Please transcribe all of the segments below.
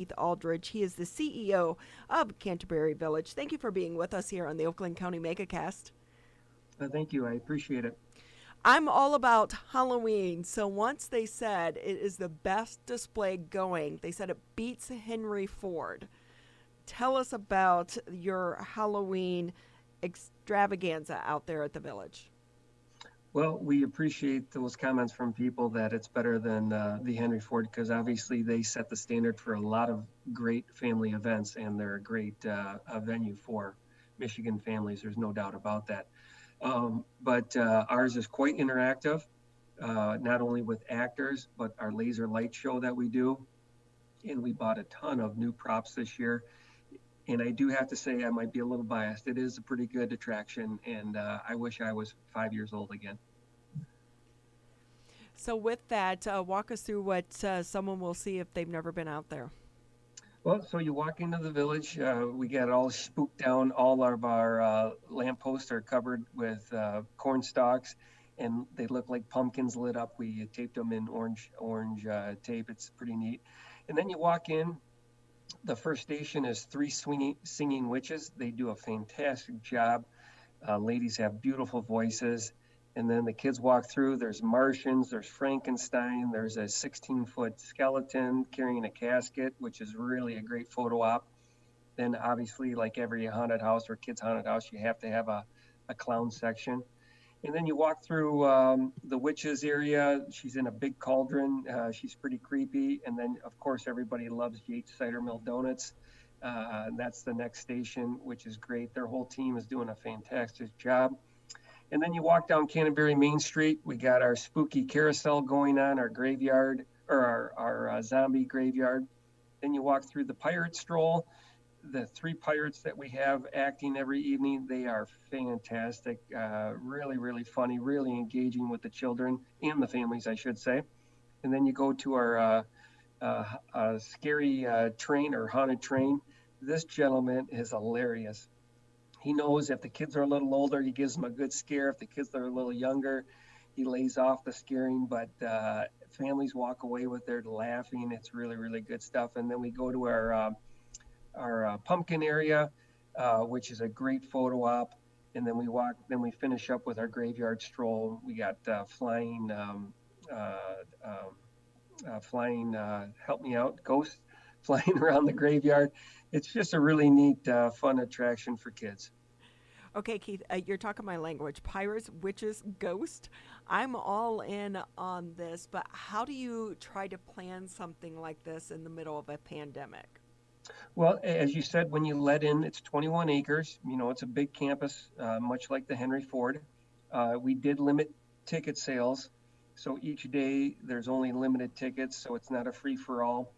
Keith Aldridge. He is the CEO of Canterbury Village. Thank you for being with us here on the Oakland County MegaCast. Thank you. I appreciate it. I'm all about Halloween. So once they said it is the best display going, they said it beats Henry Ford. Tell us about your Halloween extravaganza out there at the village. Well, we appreciate those comments from people that it's better than the Henry Ford because obviously they set the standard for a lot of great family events and they're a great venue for Michigan families. There's no doubt about that. But ours is quite interactive, not only with actors, but our laser light show that we do. And we bought a ton of new props this year. And I do have to say, I might be a little biased. It is a pretty good attraction, and I wish I was 5 years old again. So, with that, walk us through what someone will see if they've never been out there. Well, so you walk into the village. We got it all spooked down. All of our lampposts are covered with corn stalks, and they look like pumpkins lit up. We taped them in orange tape. It's pretty neat. And then you walk in. The first station is three singing witches. They do a fantastic job. Ladies have beautiful voices. And then the kids walk through. There's Martians, there's Frankenstein, there's a 16-foot skeleton carrying a casket, which is really a great photo op. Then, obviously, like every haunted house or kids' haunted house, you have to have a clown section. And then you walk through the witches area. She's in a big cauldron. She's pretty creepy. And then, of course, everybody loves Yates Cider Mill Donuts. That's the next station, which is great. Their whole team is doing a fantastic job. And then you walk down Canterbury Main Street. We got our spooky carousel going on, our graveyard, or our zombie graveyard. Then you walk through the pirate stroll. The three pirates that we have acting every evening, they are fantastic, really, really funny, really engaging with the children and the families, I should say. And then you go to our scary train or haunted train. This gentleman is hilarious. He knows if the kids are a little older, he gives them a good scare. If the kids are a little younger, he lays off the scaring, but families walk away with their laughing. It's really, really good stuff. And then we go to our pumpkin area, which is a great photo op. And then we finish up with our graveyard stroll. We got flying, help me out, ghosts flying around the graveyard. It's just a really neat, fun attraction for kids. Okay, Keith, you're talking my language. Pirates, witches, ghost. I'm all in on this, but how do you try to plan something like this in the middle of a pandemic? Well, as you said, when you let in, it's 21 acres. You know, it's a big campus, much like the Henry Ford. We did limit ticket sales. So each day there's only limited tickets, so it's not a free for all.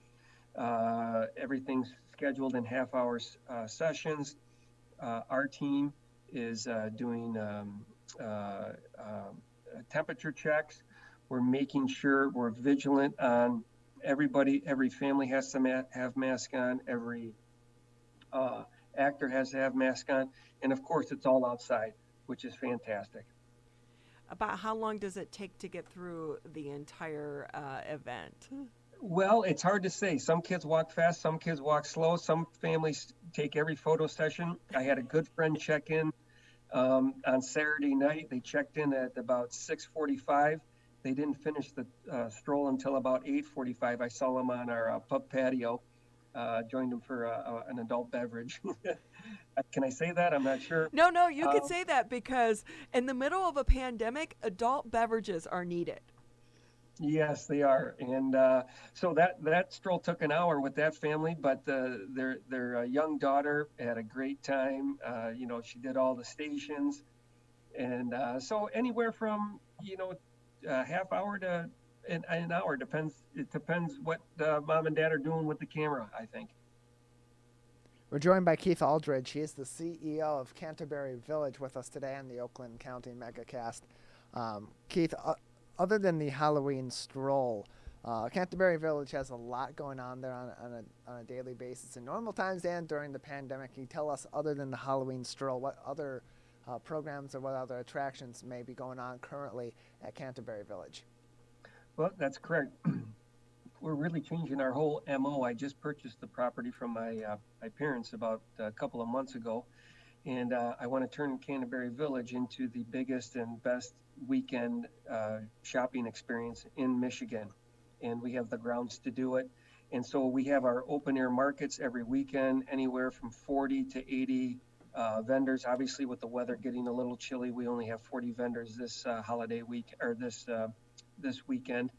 Everything's scheduled in half-hour sessions. Our team is doing temperature checks. We're making sure we're vigilant on everybody. Every family has to have mask on. Every actor has to have mask on, and of course, it's all outside, which is fantastic. About how long does it take to get through the entire event? Well, it's hard to say. Some kids walk fast, some kids walk slow. Some families take every photo session. I had a good friend check in on Saturday night. They checked in at about 6:45. They didn't finish the stroll until about 8:45. I saw them on our pub patio. Joined them for an adult beverage. Can I say that? I'm not sure. No, no, you could Um, say that because in the middle of a pandemic, adult beverages are needed. Yes, they are, and so that stroll took an hour with that family, but their young daughter had a great time. You know, she did all the stations, and so anywhere from a half hour to an hour depends. It depends what mom and dad are doing with the camera, I think. We're joined by Keith Aldridge. He is the CEO of Canterbury Village with us today on the Oakland County MegaCast. Keith, other than the Halloween Stroll, Canterbury Village has a lot going on there on a daily basis in normal times and during the pandemic. Can you tell us, other than the Halloween Stroll, what other programs or what other attractions may be going on currently at Canterbury Village? Well, that's correct. we're really changing our whole MO. I just purchased the property from my parents about a couple of months ago, and I want to turn Canterbury Village into the biggest and best weekend shopping experience in Michigan, and we have the grounds to do it. And so we have our open air markets every weekend, anywhere from 40 to 80 vendors. Obviously, with the weather getting a little chilly, we only have 40 vendors this holiday week or this weekend.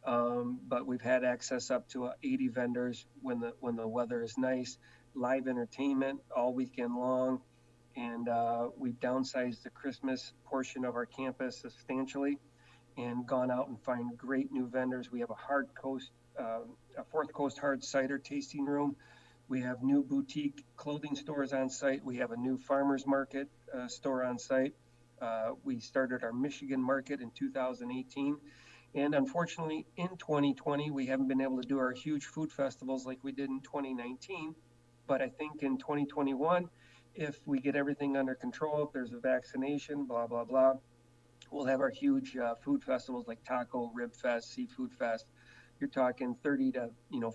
But we've had access up to 80 vendors when the weather is nice. Live entertainment all weekend long, and we've downsized the Christmas portion of our campus substantially and gone out and find great new vendors. We have a Fourth Coast hard cider tasting room. We have new boutique clothing stores on site. We have a new farmers market store on site. We started our Michigan market in 2018. And unfortunately, in 2020, we haven't been able to do our huge food festivals like we did in 2019. But I think in 2021, if we get everything under control, if there's a vaccination, blah, blah, blah, we'll have our huge food festivals like Taco, Rib Fest, Seafood Fest. You're talking 30 to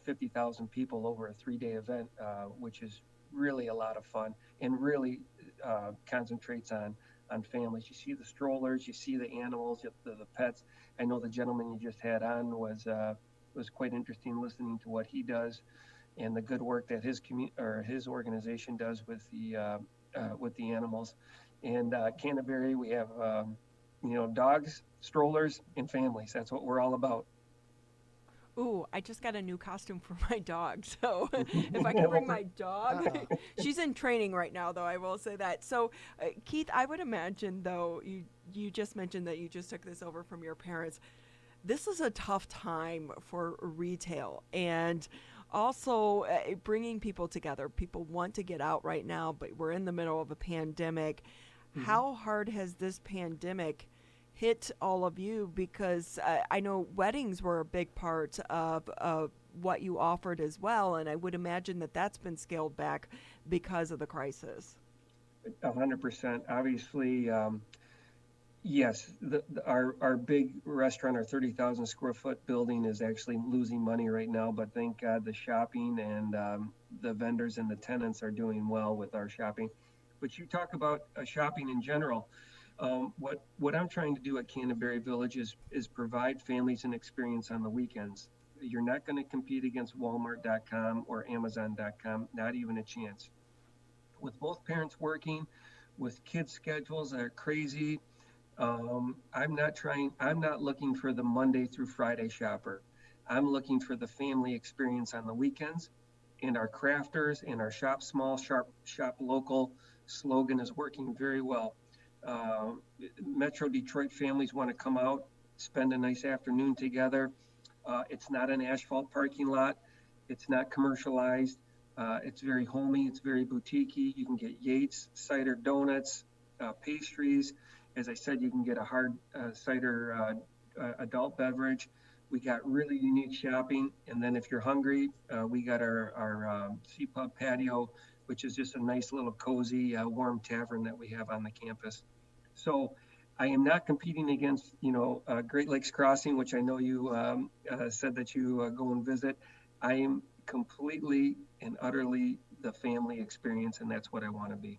50,000 people over a 3-day event, which is really a lot of fun and really concentrates on families. You see the strollers, you see the animals, the pets. I know the gentleman you just had on was quite interesting listening to what he does and the good work that his organization does with the animals. And Canterbury, we have dogs, strollers, and families. That's what we're all about. Ooh, I just got a new costume for my dog. So if I can bring my dog, she's in training right now, though, I will say that. So, Keith, I would imagine, though, you just mentioned that you just took this over from your parents. This is a tough time for retail and also bringing people together. People want to get out right now, but we're in the middle of a pandemic. Mm-hmm. How hard has this pandemic hit all of you? Because I know weddings were a big part of what you offered as well, and I would imagine that that's been scaled back because of the crisis. 100%. Obviously, yes. Our big restaurant, our 30,000 square foot building, is actually losing money right now. But thank God the shopping and the vendors and the tenants are doing well with our shopping. But you talk about shopping in general. What I'm trying to do at Canterbury Village is provide families an experience on the weekends. You're not going to compete against Walmart.com or Amazon.com, not even a chance. With both parents working, with kids' schedules that are crazy, I'm not looking for the Monday through Friday shopper. I'm looking for the family experience on the weekends. And our crafters and our shop small, shop local slogan is working very well. Metro Detroit families want to come out, spend a nice afternoon together. It's not an asphalt parking lot. It's not commercialized. It's very homey. It's very boutiquey. You can get Yates, cider donuts, pastries. As I said, you can get a hard cider adult beverage. We got really unique shopping. And then if you're hungry, we got our Sea Pub patio, which is just a nice little cozy, warm tavern that we have on the campus. So I am not competing against, Great Lakes Crossing, which I know you said that you go and visit. I am completely and utterly the family experience, and that's what I want to be.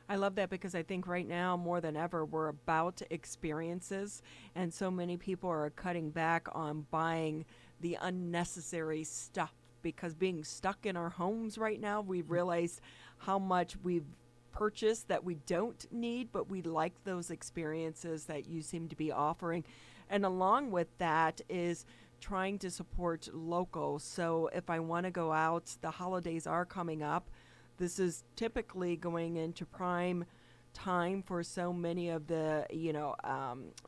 I love that because I think right now more than ever we're about experiences, and so many people are cutting back on buying the unnecessary stuff because being stuck in our homes right now, we've realized how much we've purchased that we don't need, but we like those experiences that you seem to be offering. And along with that is trying to support local. So if I want to go out, the holidays are coming up. This is typically going into prime time for so many of the,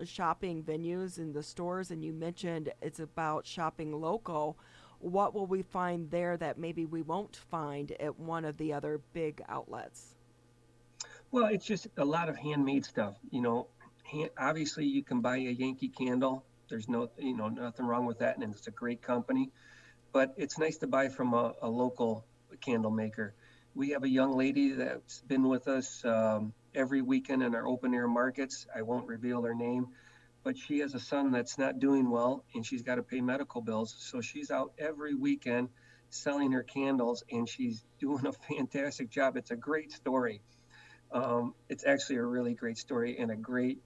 shopping venues in the stores. And you mentioned it's about shopping local. What will we find there that maybe we won't find at one of the other big outlets? Well, it's just a lot of handmade stuff. Obviously you can buy a Yankee candle. There's nothing wrong with that, and it's a great company. But it's nice to buy from a local candle maker. We have a young lady that's been with us every weekend in our open air markets. I won't reveal her name, but she has a son that's not doing well, and she's got to pay medical bills. So she's out every weekend selling her candles, and she's doing a fantastic job. It's a great story. It's actually a really great story and a great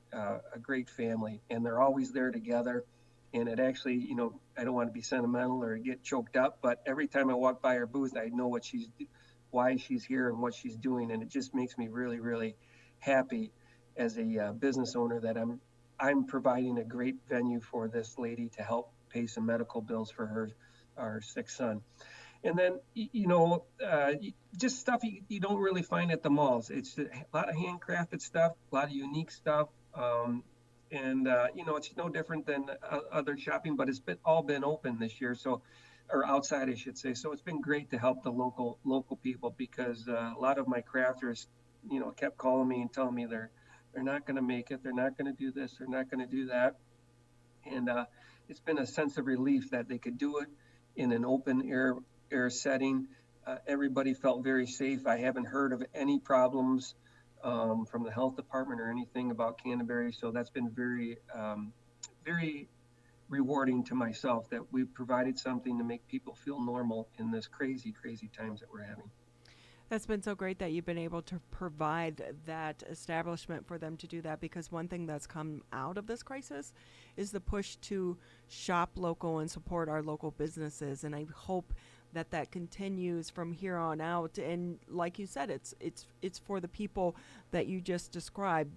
family, and they're always there together. And it actually, I don't want to be sentimental or get choked up, but every time I walk by her booth, I know why she's here and what she's doing, and it just makes me really, really happy as a business owner that I'm providing a great venue for this lady to help pay some medical bills for our sick son. And then just stuff you don't really find at the malls. It's a lot of handcrafted stuff, a lot of unique stuff, and it's no different than other shopping, but it's all been open this year, so, or outside I should say. So it's been great to help the local people, because a lot of my crafters kept calling me and telling me they're not going to make it, they're not going to do this, they're not going to do that. And it's been a sense of relief that they could do it in an open air setting. Everybody felt very safe. I haven't heard of any problems from the health department or anything about Canterbury. So that's been very rewarding to myself, that we've provided something to make people feel normal in this crazy, crazy times that we're having. That's been so great that you've been able to provide that establishment for them to do that, because one thing that's come out of this crisis is the push to shop local and support our local businesses. And I hope that that continues from here on out. And like you said, it's for the people that you just described.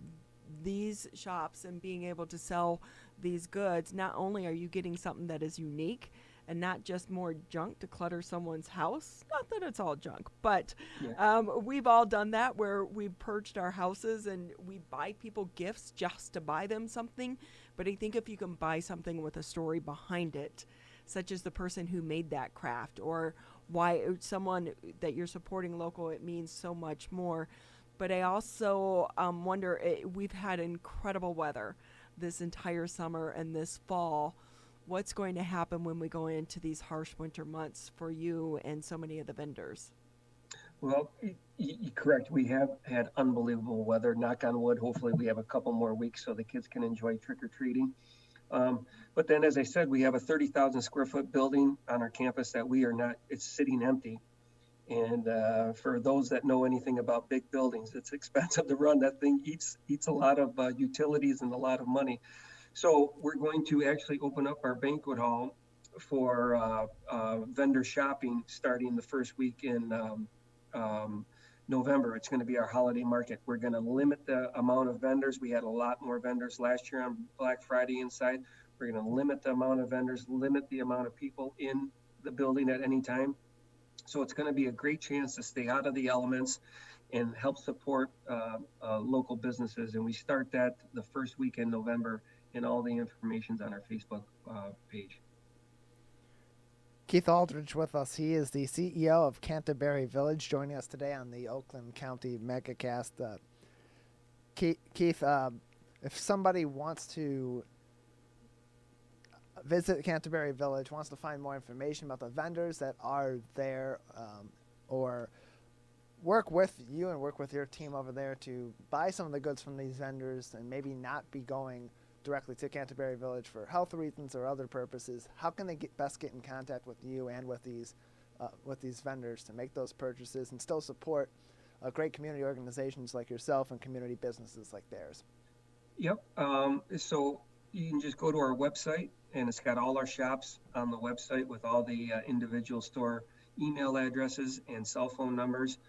These shops and being able to sell these goods, not only are you getting something that is Yeah. unique and not just more junk to clutter someone's house. Not that it's all junk, but we've all done that, where we've purged our houses and we buy people gifts just to buy them something. But I think if you can buy something with a story behind it, such as the person who made that craft, or why someone that you're supporting local, it means so much more. But I also wonder, we've had incredible weather this entire summer and this fall. What's going to happen when we go into these harsh winter months for you and so many of the vendors? Well, correct. We have had unbelievable weather. Knock on wood. Hopefully, we have a couple more weeks so the kids can enjoy trick or treating. But then, as I said, we have a 30,000 square foot building on our campus that it's sitting empty. And for those that know anything about big buildings, it's expensive to run. That thing eats a lot of utilities and a lot of money. So we're going to actually open up our banquet hall for vendor shopping starting the first week in November. It's going to be our holiday market. We're going to limit the amount of vendors. We had a lot more vendors last year on Black Friday inside. We're going to limit the amount of vendors, limit the amount of people in the building at any time. So it's going to be a great chance to stay out of the elements and help support local businesses. And we start that the first week in November, and all the information's on our Facebook page. Keith Aldridge with us. He is the CEO of Canterbury Village, joining us today on the Oakland County MegaCast. Keith, if somebody wants to visit Canterbury Village, wants to find more information about the vendors that are there, or work with you and work with your team over there to buy some of the goods from these vendors and maybe not be going directly to Canterbury Village for health reasons or other purposes, how can they best get in contact with you and with these vendors to make those purchases and still support great community organizations like yourself and community businesses like theirs? Yep. So you can just go to our website, and it's got all our shops on the website with all the individual store email addresses and cell phone numbers.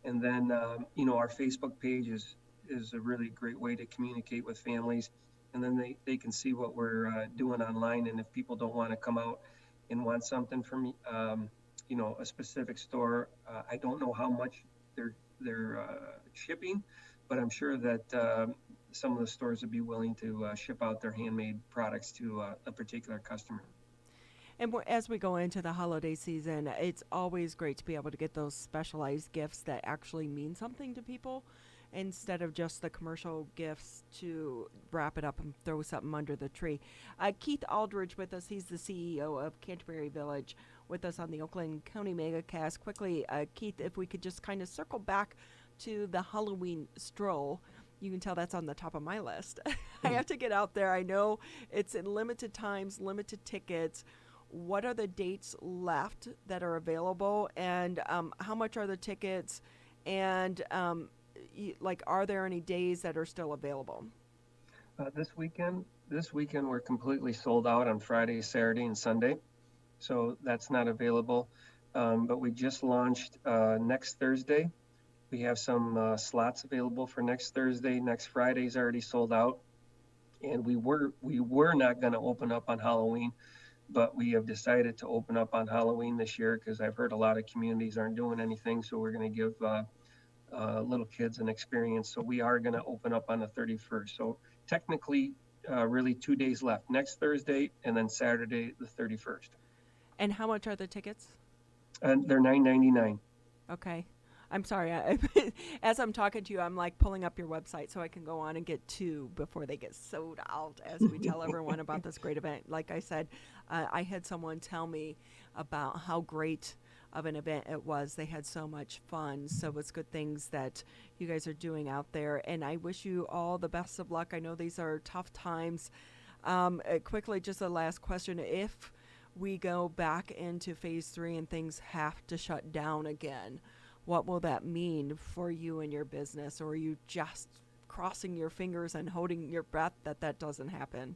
And then, our Facebook page is a really great way to communicate with families. And then they can see what we're doing online. And if people don't want to come out and want something from, a specific store, I don't know how much they're shipping, but I'm sure that some of the stores would be willing to ship out their handmade products to a particular customer. And as we go into the holiday season, it's always great to be able to get those specialized gifts that actually mean something to people, instead of just the commercial gifts to wrap it up and throw something under the tree. Keith Aldridge with us. He's the CEO of Canterbury Village, with us on the Oakland County MegaCast. Quickly, Keith, if we could just kind of circle back to the Halloween Stroll You can tell that's on the top of my list. I have to get out there. I know it's in limited times, limited tickets. What are the dates left that are available, and how much are the tickets? And like, are there any days that are still available? This weekend we're completely sold out on Friday, Saturday, and Sunday, so that's not available. But we just launched next Thursday. We have some slots available for next Thursday. Next Friday's already sold out, and we were not going to open up on Halloween, but we have decided to open up on Halloween this year because I've heard a lot of communities aren't doing anything, so we're going to give little kids an experience. So we are going to open up on the 31st. So technically, really 2 days left. Next Thursday and then Saturday the 31st. And how much are the tickets? And they're $9.99. Okay. I'm sorry. As I'm talking to you, I'm like pulling up your website so I can go on and get two before they get sold out as we tell everyone about this great event. Like I said, I had someone tell me about how great of an event it was. They had so much fun. So it's good things that you guys are doing out there. And I wish you all the best of luck. I know these are tough times. Quickly, just a last question. If we go back into phase 3 and things have to shut down again, what will that mean for you and your business? Or are you just crossing your fingers and holding your breath that that doesn't happen?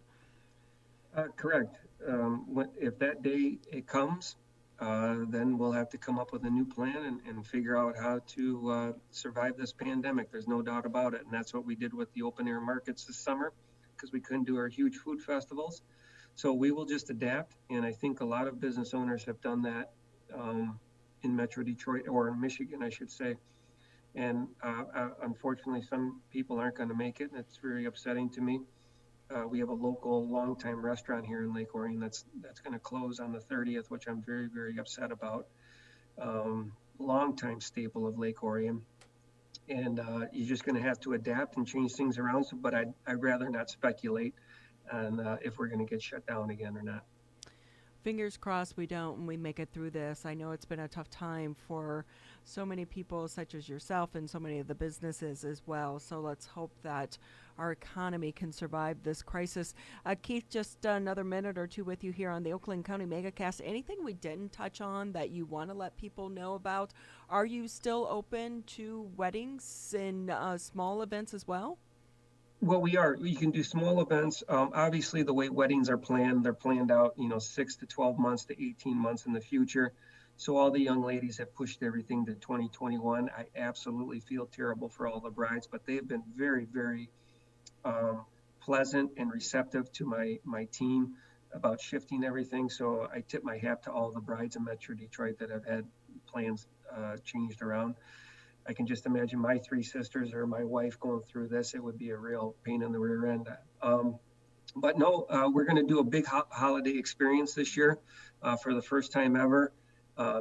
Correct. If that day it comes, then we'll have to come up with a new plan and figure out how to survive this pandemic. There's no doubt about it. And that's what we did with the open air markets this summer because we couldn't do our huge food festivals. So we will just adapt. And I think a lot of business owners have done that in Metro Detroit, or in Michigan, I should say. And unfortunately, some people aren't going to make it. And it's very upsetting to me. We have a local longtime restaurant here in Lake Orion that's going to close on the 30th, which I'm very, very upset about. Longtime staple of Lake Orion. And you're just going to have to adapt and change things around. So, but I'd rather not speculate on if we're going to get shut down again or not. Fingers crossed we don't and we make it through this. I know it's been a tough time for so many people such as yourself and so many of the businesses as well. So let's hope that our economy can survive this crisis. Keith, just another minute or two with you here on the Oakland County MegaCast. Anything we didn't touch on that you want to let people know about? Are you still open to weddings and small events as well? Well, we are. You can do small events. Obviously, the way weddings are planned, they're planned out, 6 to 12 months to 18 months in the future. So all the young ladies have pushed everything to 2021. I absolutely feel terrible for all the brides, but they've been very, very pleasant and receptive to my team about shifting everything. So I tip my hat to all the brides in Metro Detroit that have had plans changed around. I can just imagine my 3 sisters or my wife going through this. It would be a real pain in the rear end. But no, we're going to do a big holiday experience this year for the first time ever.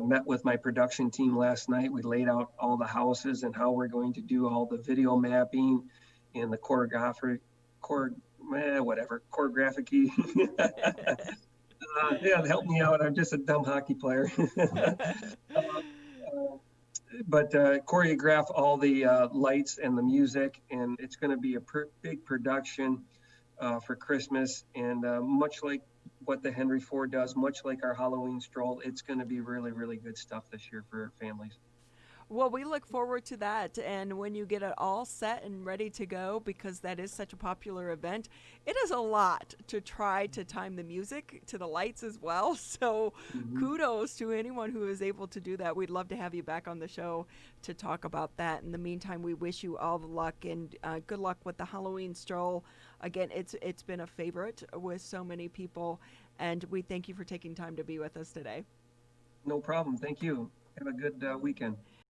Met with my production team last night. We laid out all the houses and how we're going to do all the video mapping and the choreography. Yeah, help me out. I'm just a dumb hockey player. But choreograph all the lights and the music, and it's going to be a big production for Christmas. And much like what the Henry Ford does, much like our Halloween Stroll, it's going to be really, really good stuff this year for families. Well, we look forward to that. And when you get it all set and ready to go, because that is such a popular event, it is a lot to try to time the music to the lights as well. So kudos to anyone who is able to do that. We'd love to have you back on the show to talk about that. In the meantime, we wish you all the luck and good luck with the Halloween Stroll. Again, it's been a favorite with so many people, and we thank you for taking time to be with us today. No problem. Thank you. Have a good weekend.